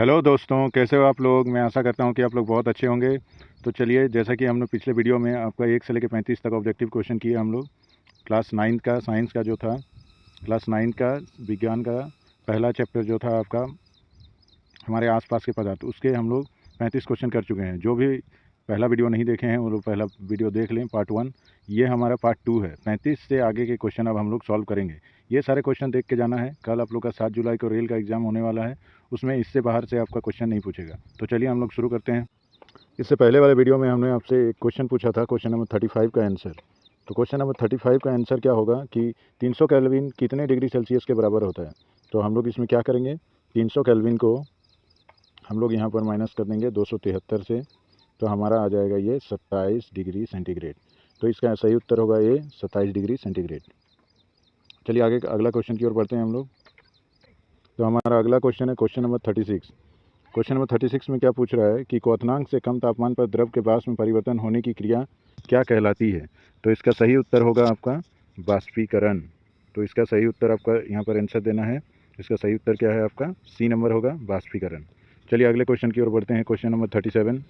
Hello दोस्तों, कैसे हो आप लोग। मैं आशा करता हूं कि आप लोग बहुत अच्छे होंगे। तो चलिए, जैसा कि हम लोग पिछले वीडियो में आपका 1 से लेकर 35 तक ऑब्जेक्टिव क्वेश्चन किए हम लोग। क्लास 9 का साइंस का जो था, क्लास 9 का विज्ञान का पहला चैप्टर जो था आपका हमारे आसपास के पदार्थ, उसके हम लोग 35 क्वेश्चन कर चुके हैं। जो भी पहला वीडियो नहीं देखे हैं वो लोग पहला वीडियो देख लें, पार्ट 1। ये हमारा पार्ट 2 है। 35 से आगे के क्वेश्चन अब हम लोग सॉल्व करेंगे। ये सारे क्वेश्चन देख के जाना है। कल आप लोग का 7 जुलाई को रेल का एग्ज़ाम होने वाला है, उसमें इससे बाहर से आपका क्वेश्चन नहीं पूछेगा। तो चलिए हम लोग शुरू करते हैं। इससे पहले वाले वीडियो में हमने आपसे एक क्वेश्चन पूछा था, क्वेश्चन नंबर 35 का आंसर। तो क्वेश्चन नंबर 35 का आंसर क्या होगा कि 300 केल्विन कितने डिग्री सेल्सियस के बराबर होता है। तो हम लोग इसमें क्या करेंगे, 300 केल्विन को हम लोग यहाँ पर माइनस कर देंगे 273 से, तो हमारा आ जाएगा ये 27 डिग्री सेंटीग्रेड। तो इसका सही उत्तर होगा ये 27 डिग्री सेंटीग्रेड। चलिए आगे अगला क्वेश्चन की ओर बढ़ते हैं हम लोग। तो हमारा अगला क्वेश्चन है क्वेश्चन नंबर 36। क्वेश्चन नंबर 36 में क्या पूछ रहा है कि क्वथनांक से कम तापमान पर द्रव के वाष्प में परिवर्तन होने की क्रिया क्या कहलाती है। तो इसका सही उत्तर होगा आपका बाष्पीकरण। तो इसका सही उत्तर आपका यहाँ पर आंसर देना है। इसका सही उत्तर क्या है आपका, सी नंबर होगा, बाष्पीकरण। चलिए अगले क्वेश्चन की ओर बढ़ते हैं। Question number 37।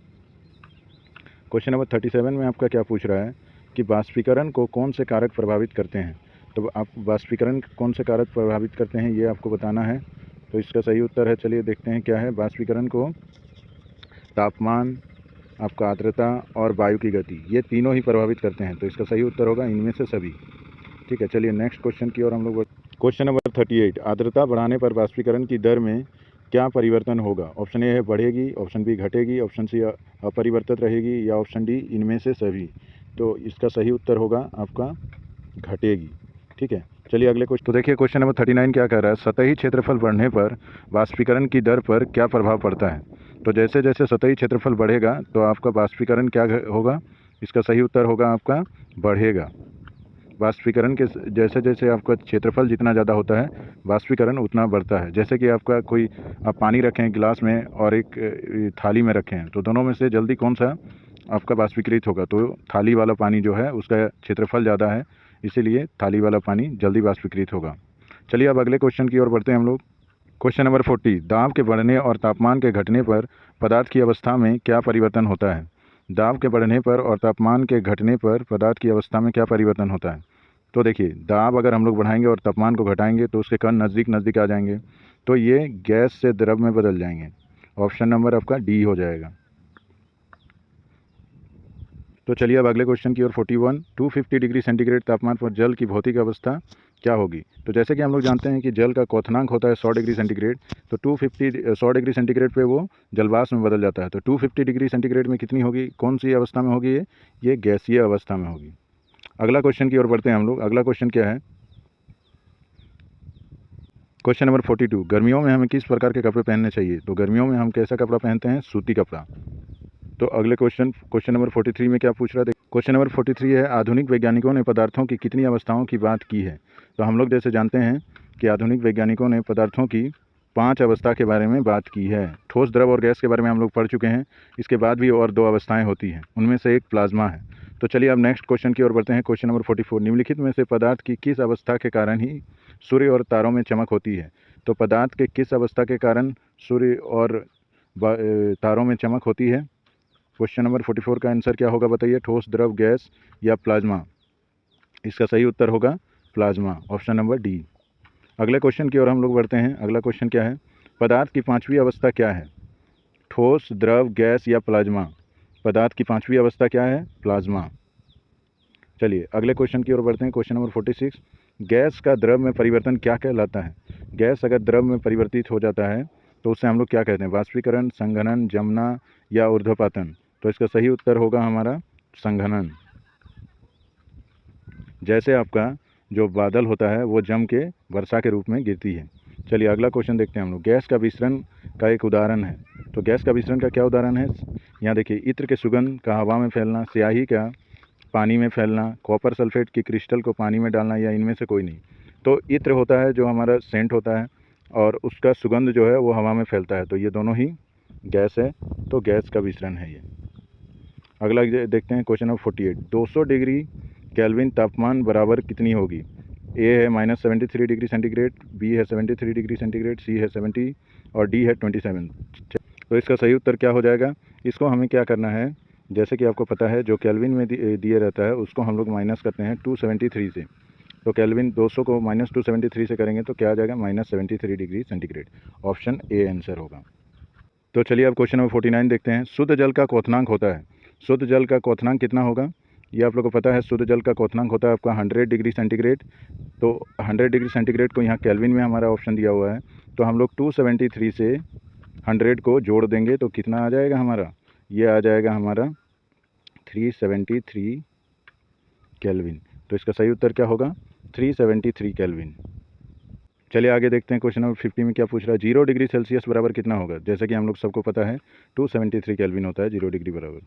क्वेश्चन नंबर 37 में आपका क्या पूछ रहा है कि बाष्पीकरण को कौन से कारक प्रभावित करते हैं। तो आप बाष्पीकरण कौन से कारक प्रभावित करते हैं ये आपको बताना है। तो इसका सही उत्तर है, चलिए देखते हैं क्या है। बाष्पीकरण को तापमान, आपका आर्द्रता और वायु की गति, ये तीनों ही प्रभावित करते हैं। तो इसका सही उत्तर होगा इनमें से सभी। ठीक है, चलिए नेक्स्ट क्वेश्चन की ओर हम लोग। Question number 38। आर्द्रता बढ़ाने पर बाष्पीकरण की दर में क्या परिवर्तन होगा। ऑप्शन ए है बढ़ेगी, ऑप्शन बी घटेगी, ऑप्शन सी अपरिवर्तित रहेगी, या ऑप्शन डी इनमें से सभी। तो इसका सही उत्तर होगा आपका घटेगी। ठीक है, चलिए अगले क्वेश्चन। तो देखिए क्वेश्चन नंबर 39 क्या कह रहा है, सतही क्षेत्रफल बढ़ने पर बाष्पीकरण की दर पर क्या प्रभाव पड़ता है। तो जैसे जैसे सतही क्षेत्रफल बढ़ेगा तो आपका बाष्पीकरण क्या होगा। इसका सही उत्तर होगा आपका बढ़ेगा। बाष्पीकरण के जैसे जैसे आपका क्षेत्रफल जितना ज़्यादा होता है, बाष्पीकरण उतना बढ़ता है। जैसे कि आपका कोई आप पानी रखें गिलास में और एक थाली में रखें, तो दोनों में से जल्दी कौन सा आपका बाष्पीकृत होगा। तो थाली वाला पानी जो है उसका क्षेत्रफल ज़्यादा है, इसीलिए थाली वाला पानी जल्दी बाष्पीकृत होगा। चलिए अब अगले क्वेश्चन की ओर बढ़ते हैं हम लोग। Question number 40। दाब के बढ़ने और तापमान के घटने पर पदार्थ की अवस्था में क्या परिवर्तन होता है। दाब के बढ़ने पर और तापमान के घटने पर पदार्थ की अवस्था में क्या परिवर्तन होता है। तो देखिए, दाब अगर हम लोग बढ़ाएंगे और तापमान को घटाएंगे तो उसके कण नज़दीक नज़दीक आ जाएंगे, तो ये गैस से द्रव में बदल जाएंगे। ऑप्शन नंबर आपका डी हो जाएगा। तो चलिए अब अगले क्वेश्चन की ओर। 41। 250 डिग्री सेंटीग्रेड तापमान पर जल की भौतिक अवस्था क्या होगी। तो जैसे कि हम लोग जानते हैं कि जल का क्वथनांक होता है 100 डिग्री सेंटीग्रेड, तो 100 डिग्री सेंटीग्रेड पे वो जलवाष्प में बदल जाता है। तो 250 डिग्री सेंटीग्रेड में कितनी होगी, कौन सी अवस्था में होगी, ये गैसीय अवस्था में होगी। अगला क्वेश्चन की ओर बढ़ते हैं हम लोग। अगला क्वेश्चन क्या है, क्वेश्चन नंबर 42। गर्मियों में हमें किस प्रकार के कपड़े पहनने चाहिए। तो गर्मियों में हम कैसा कपड़ा पहनते हैं, सूती कपड़ा। तो अगले क्वेश्चन नंबर 43 में क्या पूछ रहा है। क्वेश्चन नंबर 43 है, आधुनिक वैज्ञानिकों ने पदार्थों की कितनी अवस्थाओं की बात की है। तो हम लोग जैसे जानते हैं कि आधुनिक वैज्ञानिकों ने पदार्थों की 5 अवस्था के बारे में बात की है। ठोस, द्रव और गैस के बारे में हम लोग पढ़ चुके हैं। इसके बाद भी और 2 अवस्थाएं होती हैं, उनमें से एक प्लाज्मा है। तो चलिए अब नेक्स्ट क्वेश्चन की ओर बढ़ते हैं। Question number 44। निम्नलिखित में से पदार्थ की किस अवस्था के कारण ही सूर्य और तारों में चमक होती है। तो पदार्थ के किस अवस्था के कारण सूर्य और तारों में चमक होती है। क्वेश्चन नंबर 44 का आंसर क्या होगा बताइए, ठोस, द्रव, गैस या प्लाज्मा। इसका सही उत्तर होगा प्लाज्मा, ऑप्शन नंबर डी। अगले क्वेश्चन की ओर हम लोग बढ़ते हैं। अगला क्वेश्चन क्या है, पदार्थ की 5वीं अवस्था क्या है। ठोस, द्रव, गैस या प्लाज्मा। पदार्थ की 5वीं अवस्था क्या है, प्लाज्मा। चलिए अगले क्वेश्चन की ओर बढ़ते हैं। Question number 46। गैस का द्रव में परिवर्तन क्या कहलाता है। गैस अगर द्रव में परिवर्तित हो जाता है तो उससे हम लोग क्या कहते हैं, बाष्पीकरण, संघनन, जमना या ऊर्ध्वपातन। तो इसका सही उत्तर होगा हमारा संघनन। जैसे आपका जो बादल होता है वो जम के वर्षा के रूप में गिरती है। चलिए अगला क्वेश्चन देखते हैं हम लोग। गैस का विसरण का एक उदाहरण है। तो गैस का विसरण का क्या उदाहरण है, यहाँ देखिए, इत्र के सुगंध का हवा में फैलना, स्याही का पानी में फैलना, कॉपर सल्फेट की क्रिस्टल को पानी में डालना, या इनमें से कोई नहीं। तो इत्र होता है जो हमारा सेंट होता है, और उसका सुगंध जो है वो हवा में फैलता है। तो ये दोनों ही गैस है, तो गैस का विसरण है ये। अगला देखते हैं क्वेश्चन नंबर 48। 200 डिग्री केल्विन तापमान बराबर कितनी होगी। ए है -73 डिग्री सेंटीग्रेड, बी है 73 डिग्री सेंटीग्रेड, सी है और डी है 27। तो इसका सही उत्तर क्या हो जाएगा? इसको हमें क्या करना है, जैसे कि आपको पता है जो केल्विन में दिए रहता है उसको हम लोग माइनस करते हैं 273 से। तो केल्विन 200 को -273 से करेंगे तो क्या आ जाएगा? -73 degree centigrade. Option A answer होगा। तो चलिए अब क्वेश्चन नंबर 49 देखते हैं। शुद्ध जल का क्वथनांक होता है, शुद्ध जल का क्वथनांक कितना होगा? ये आप लोग को पता है, शुद्ध जल का क्वथनांक होता है आपका 100 डिग्री सेंटीग्रेड। तो 100 डिग्री सेंटीग्रेड को यहाँ केल्विन में हमारा ऑप्शन दिया हुआ है, तो हम लोग 273 से 100 को जोड़ देंगे तो कितना आ जाएगा हमारा? ये आ जाएगा हमारा 373 केल्विन। तो इसका सही उत्तर क्या होगा? 373 केल्विन। चलिए आगे देखते हैं क्वेश्चन नंबर 50 में क्या पूछ रहा है। 0 डिग्री सेल्सियस बराबर कितना होगा? जैसा कि हम लोग सबको पता है 273 केल्विन होता है 0 डिग्री बराबर।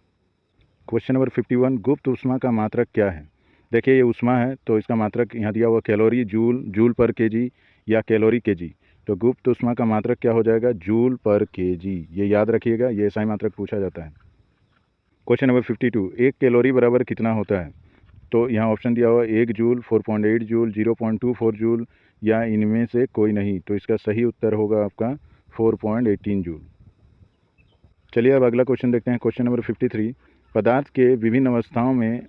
क्वेश्चन नंबर 51, गुप्त ऊष्मा का मात्रक क्या है? देखिए ये ऊष्मा है तो इसका मात्रक यहाँ दिया हुआ calorie, joule, joule per KG या कैलोरी केजी। तो गुप्त ऊष्मा का मात्रक क्या हो जाएगा? Joule per KG. ये याद रखिएगा, ये ऐसा ही मात्रक पूछा जाता है। क्वेश्चन नंबर 52, 1 कैलोरी बराबर कितना होता है? तो यहाँ ऑप्शन दिया हुआ 1 जूल, 4.8 जूल, 0.24 जूल या इनमें से कोई नहीं। तो इसका सही उत्तर होगा आपका 4.18 जूल। चलिए अब अगला क्वेश्चन देखते हैं। क्वेश्चन नंबर 53, पदार्थ के विभिन्न अवस्थाओं में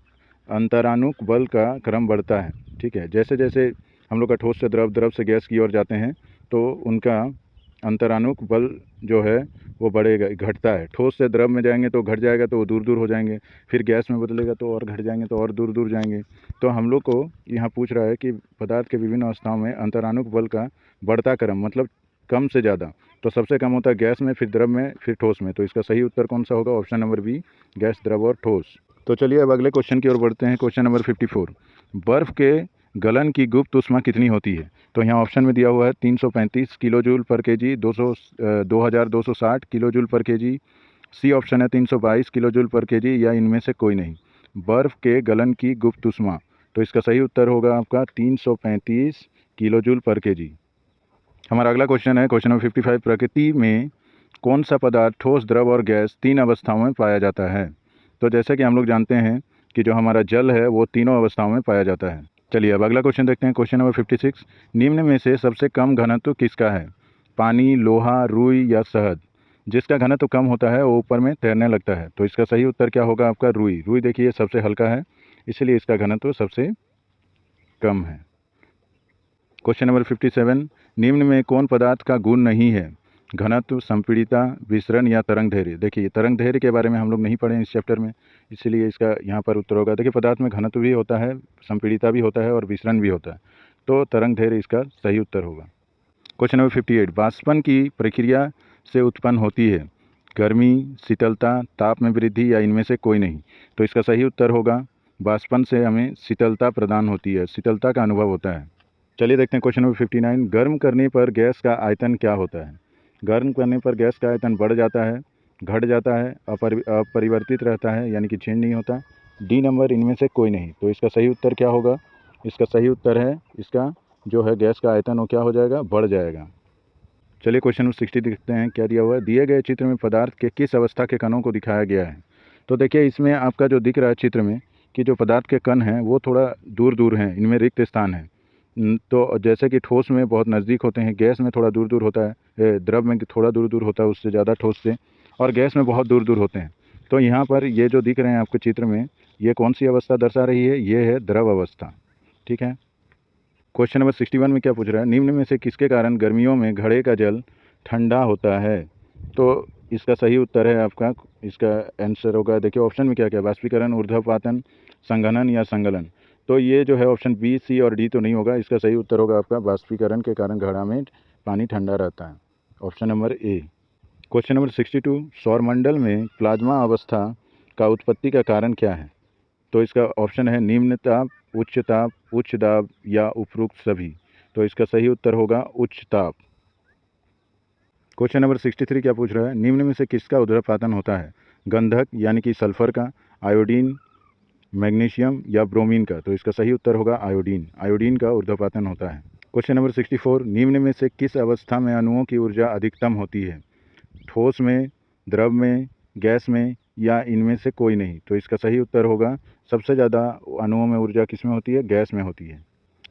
अंतरानुक बल का क्रम बढ़ता है। ठीक है, जैसे जैसे हम लोग का ठोस से द्रव, द्रव से गैस की ओर जाते हैं तो उनका अंतरानुक बल जो है वो बढ़ेगा, घटता है। ठोस से द्रव में जाएंगे तो घट जाएगा तो वो दूर दूर हो जाएंगे, फिर गैस में बदलेगा तो और घट जाएंगे तो और दूर दूर जाएंगे। तो हम लोग को यहाँ पूछ रहा है कि पदार्थ के विभिन्न अवस्थाओं में अंतरानुक बल का बढ़ता क्रम, मतलब कम से ज़्यादा। तो सबसे कम होता है गैस में, फिर द्रव में, फिर ठोस में। तो इसका सही उत्तर कौन सा होगा? ऑप्शन नंबर बी, गैस, द्रव और ठोस। तो चलिए अब अगले क्वेश्चन की ओर बढ़ते हैं। क्वेश्चन नंबर 54, बर्फ़ के गलन की गुप्त ऊष्मा कितनी होती है? तो यहाँ ऑप्शन में दिया हुआ है 335 kilo joule per kg, 2260 kilo joule per kg. C option है 322 किलो जूल पर केजी या इनमें से कोई नहीं। बर्फ़ के गलन की गुप्त ऊष्मा, तो इसका सही उत्तर होगा आपका 335 किलो जूल पर केजी। हमारा अगला क्वेश्चन है क्वेश्चन नंबर 55, प्रकृति में कौन सा पदार्थ ठोस, द्रव और गैस 3 अवस्थाओं में पाया जाता है? तो जैसे कि हम लोग जानते हैं कि जो हमारा जल है वो तीनों अवस्थाओं में पाया जाता है। चलिए अब अगला क्वेश्चन देखते हैं। क्वेश्चन नंबर 56, निम्न में से सबसे कम घनत्व किसका है? पानी, लोहा, रुई या शहद? जिसका घनत्व कम होता है वो ऊपर में तैरने लगता है। तो इसका सही उत्तर क्या होगा आपका? रुई। रुई देखिए सबसे हल्का है, इसलिए इसका घनत्व सबसे कम है। क्वेश्चन नंबर 57, निम्न में कौन पदार्थ का गुण नहीं है? घनत्व, संपीड़िता, विसरण या तरंग धैर्य? देखिए तरंग धैर्य के बारे में हम लोग नहीं पढ़े इस चैप्टर में, इसलिए इसका यहाँ पर उत्तर होगा। देखिए पदार्थ में घनत्व भी होता है, संपीड़िता भी होता है और विसरण भी होता है, तो तरंग धैर्य इसका सही उत्तर होगा। क्वेश्चन नंबर 58, वाष्पन की प्रक्रिया से उत्पन्न होती है गर्मी, शीतलता, ताप में वृद्धि या इनमें से कोई नहीं। तो इसका सही उत्तर होगा वाष्पन से हमें शीतलता प्रदान होती है, शीतलता का अनुभव होता है। चलिए देखते हैं क्वेश्चन नंबर 59, गर्म करने पर गैस का आयतन क्या होता है? गर्म करने पर गैस का आयतन बढ़ जाता है, घट जाता है, अपरिवर्तित रहता है यानी कि चेंज नहीं होता। डी नंबर इनमें से कोई नहीं। तो इसका सही उत्तर क्या होगा? इसका सही उत्तर है इसका जो है गैस का आयतन वो क्या हो जाएगा? बढ़ जाएगा। चलिए क्वेश्चन नंबर 60 देखते हैं क्या दिया हुआ है। दिए गए चित्र में पदार्थ के किस अवस्था के कणों को दिखाया गया है? तो देखिए इसमें आपका जो दिख रहा है चित्र में कि जो पदार्थ के कण हैं वो थोड़ा दूर दूर हैं, इनमें रिक्त स्थान है। तो जैसे कि ठोस में बहुत नज़दीक होते हैं, गैस में थोड़ा दूर दूर होता है, द्रव में थोड़ा दूर दूर होता है उससे ज़्यादा ठोस से, और गैस में बहुत दूर दूर होते हैं। तो यहाँ पर ये जो दिख रहे हैं आपके चित्र में, ये कौन सी अवस्था दर्शा रही है? ये है द्रव अवस्था। ठीक है। क्वेश्चन नंबर 61 में क्या पूछ रहा है, निम्न में से किसके कारण गर्मियों में घड़े का जल ठंडा होता है? तो इसका सही उत्तर है आपका, इसका आंसर होगा, देखिए ऑप्शन में क्या क्या, बाष्पीकरण, ऊर्ध्वपातन, संघनन या संगलन। तो ये जो है ऑप्शन बी, सी और डी तो नहीं होगा, इसका सही उत्तर होगा आपका बाष्पीकरण के कारण घड़ा में पानी ठंडा रहता है, option number A. Question number 62, सौरमंडल में प्लाज्मा अवस्था का उत्पत्ति का कारण क्या है? तो इसका ऑप्शन है निम्न ताप, उच्च ताप, उच्च दाब या उपरोक्त सभी। तो इसका सही उत्तर होगा उच्च ताप। क्वेश्चन नंबर 63 क्या पूछ रहा है, निम्न में से किसका ऊर्ध्वपातन होता है? गंधक यानी कि सल्फर का, आयोडीन, मैग्नीशियम या ब्रोमीन का? तो इसका सही उत्तर होगा आयोडीन। आयोडीन का ऊर्ध्वपातन होता है। क्वेश्चन नंबर 64, निम्न में से किस अवस्था में अणुओं की ऊर्जा अधिकतम होती है? ठोस में, द्रव में, गैस में या इनमें से कोई नहीं। तो इसका सही उत्तर होगा सबसे ज़्यादा अणुओं में ऊर्जा किस में होती है? गैस में होती है।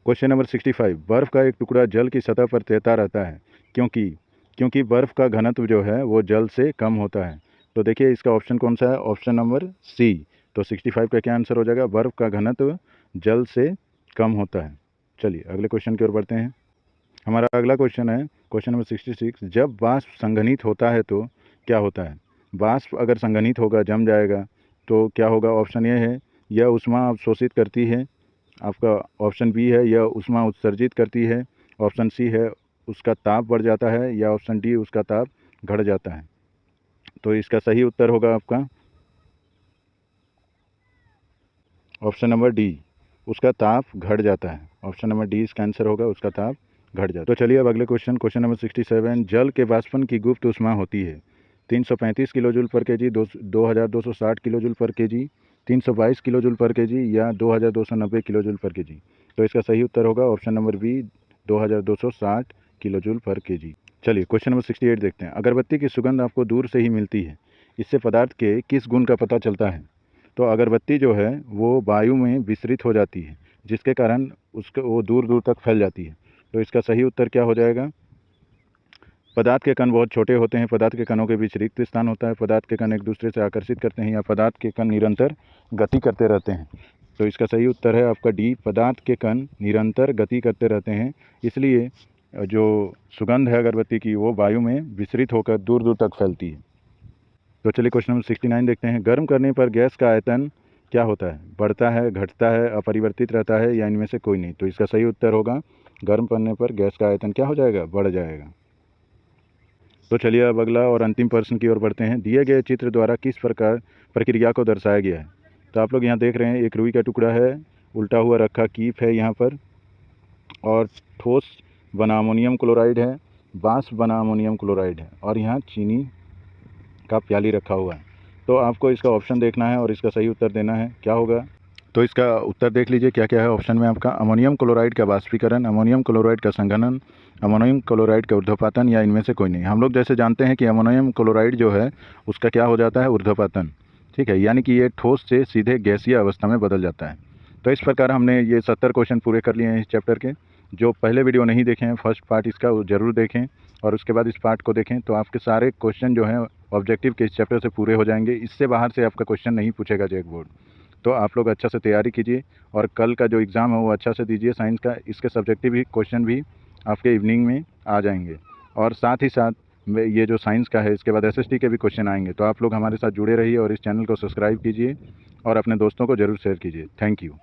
क्वेश्चन नंबर 65, बर्फ़ का एक टुकड़ा जल की सतह पर तैरता रहता है क्योंकि क्योंकि बर्फ़ का घनत्व जो है वो जल से कम होता है। तो देखिए इसका ऑप्शन कौन सा है, ऑप्शन नंबर सी। तो 65 का क्या आंसर हो जाएगा, बर्फ़ का घनत्व जल से कम होता है। चलिए अगले क्वेश्चन की ओर बढ़ते हैं। हमारा अगला क्वेश्चन है क्वेश्चन नंबर 66। जब वाष्प संघनित होता है तो क्या होता है। वाष्प अगर संघनित होगा, जम जाएगा, तो क्या होगा। ऑप्शन ए है यह ऊष्मा अवशोषित करती है, आपका ऑप्शन बी है यह ऊष्मा उत्सर्जित करती है, ऑप्शन सी है उसका ताप बढ़ जाता है, या ऑप्शन डी उसका ताप घट जाता है। तो इसका सही उत्तर होगा आपका ऑप्शन नंबर डी, उसका ताप घट जाता है। ऑप्शन नंबर डी इसका आंसर होगा, उसका ताप घट जाता है। तो चलिए अब अगले क्वेश्चन नंबर 67। जल के वाष्पन की गुप्त ऊष्मा होती है 335 किलो जूल पर के जी, 2260 किलो जूल पर के जी, 322 किलो जूल पर के जी, या 2290 किलो जूल पर के जी। तो इसका सही उत्तर होगा option number B, 2260 kilo joule per K जी। चलिए क्वेश्चन नंबर 68 देखते हैं। अगरबत्ती की सुगंध आपको दूर से ही मिलती है, इससे पदार्थ के किस गुण का पता चलता है। तो अगरबत्ती जो है वो वायु में विसरित हो जाती है, जिसके कारण उसको वो दूर दूर तक फैल जाती है। तो इसका सही उत्तर क्या हो जाएगा, पदार्थ के कण बहुत छोटे होते हैं, पदार्थ के कणों के बीच रिक्त स्थान होता है, पदार्थ के कण एक दूसरे से आकर्षित करते हैं, या पदार्थ के कण निरंतर गति करते रहते हैं। तो इसका सही उत्तर है आपका डी, पदार्थ के कण निरंतर गति करते रहते हैं, इसलिए जो सुगंध है अगरबत्ती की वो वायु में विसरित होकर दूर दूर तक फैलती है। तो चलिए क्वेश्चन नंबर 69 देखते हैं। गर्म करने पर गैस का आयतन क्या होता है, बढ़ता है, घटता है, अपरिवर्तित रहता है, या इनमें से कोई नहीं। तो इसका सही उत्तर होगा गर्म करने पर गैस का आयतन क्या हो जाएगा, बढ़ जाएगा। तो चलिए अब अगला और अंतिम प्रश्न की ओर बढ़ते हैं। दिए गए चित्र द्वारा किस प्रकार प्रक्रिया को दर्शाया गया है। तो आप लोग यहाँ देख रहे हैं एक रुई का टुकड़ा है, उल्टा हुआ रखा कीप है यहाँ पर, और ठोस बना अमोनियम क्लोराइड है, बाष्प बना अमोनियम क्लोराइड है, और यहाँ चीनी का प्याली रखा हुआ है। तो आपको इसका ऑप्शन देखना है और इसका सही उत्तर देना है, क्या होगा। तो इसका उत्तर देख लीजिए क्या क्या है ऑप्शन में आपका, अमोनियम क्लोराइड का वाष्पीकरण, अमोनियम क्लोराइड का संघनन, अमोनियम क्लोराइड का ऊर्ध्वपातन, या इनमें से कोई नहीं। हम लोग जैसे जानते हैं कि अमोनियम क्लोराइड जो है उसका क्या हो जाता है, ऊर्ध्वपातन, ठीक है, यानी कि ये ठोस से सीधे गैसीय अवस्था में बदल जाता है। तो इस प्रकार हमने ये 70 क्वेश्चन पूरे कर लिए हैं इस चैप्टर के। जो पहले वीडियो नहीं देखे हैं, फर्स्ट पार्ट इसका वो ज़रूर देखें, और उसके बाद इस पार्ट को देखें, तो आपके सारे क्वेश्चन जो हैं ऑब्जेक्टिव के इस चैप्टर से पूरे हो जाएंगे। इससे बाहर से आपका क्वेश्चन नहीं पूछेगा जैक बोर्ड। तो आप लोग अच्छा से तैयारी कीजिए, और कल का जो एग्ज़ाम है वो अच्छा से दीजिए साइंस का। इसके सब्जेक्टिव ही क्वेश्चन भी आपके इवनिंग में आ जाएंगे, और साथ ही साथ ये जो साइंस का है इसके बाद एसएसटी के भी क्वेश्चन आएंगे। तो आप लोग हमारे साथ जुड़े रहिए और इस चैनल को सब्सक्राइब कीजिए और अपने दोस्तों को ज़रूर शेयर कीजिए। Thank you.